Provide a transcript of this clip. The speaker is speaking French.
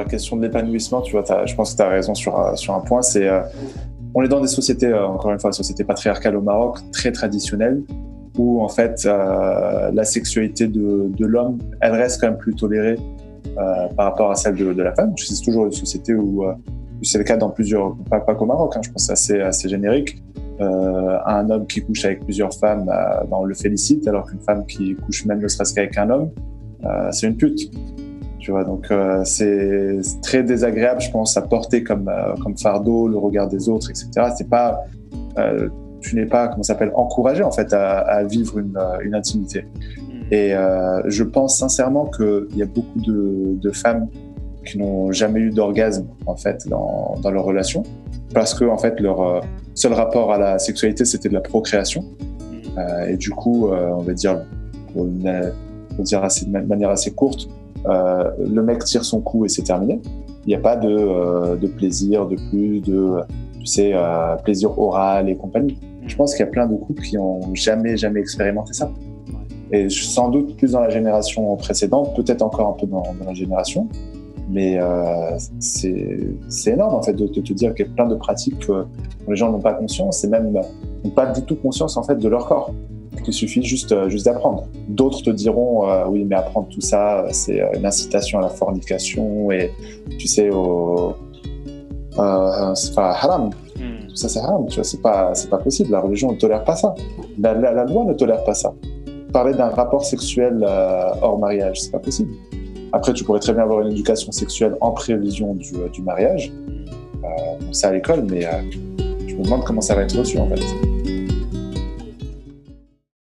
la question de l'épanouissement, tu vois, je pense que tu as raison sur un point, c'est on est dans des sociétés, encore une fois, sociétés patriarcales au Maroc, très traditionnelles, où en fait la sexualité de l'homme, elle reste quand même plus tolérée par rapport à celle de la femme. C'est toujours une société où c'est le cas dans plusieurs, pas qu'au Maroc, hein, je pense que c'est assez générique. Un homme qui couche avec plusieurs femmes, on le félicite, alors qu'une femme qui couche même ne serait-ce qu'avec un homme, c'est une pute. Tu vois, donc c'est très désagréable, je pense, à porter comme fardeau le regard des autres, etc. C'est pas, tu n'es pas, comment ça s'appelle, encouragé en fait à vivre une intimité. Et je pense sincèrement qu'il y a beaucoup de femmes qui n'ont jamais eu d'orgasme en fait dans leur relation, parce que en fait leur seul rapport à la sexualité c'était de la procréation. Et du coup, on va dire, de manière assez courte, le mec tire son coup et c'est terminé. Il n'y a pas de plaisir, de plus, tu sais, plaisir oral et compagnie. Je pense qu'il y a plein de couples qui n'ont jamais expérimenté ça. Et sans doute plus dans la génération précédente, peut-être encore un peu dans la génération, mais c'est énorme en fait de te dire qu'il y a plein de pratiques dont les gens n'ont pas conscience et même n'ont pas du tout conscience en fait de leur corps. Il suffit juste d'apprendre. D'autres te diront oui, mais apprendre tout ça, c'est une incitation à la fornication et tu sais c'est pas haram. Tout ça c'est haram, tu vois, c'est pas possible. La religion ne tolère pas ça. La loi ne tolère pas ça. Parler d'un rapport sexuel hors mariage, c'est pas possible. Après, tu pourrais très bien avoir une éducation sexuelle en prévision du mariage, ça à l'école, mais je me demande comment ça va être reçu en fait.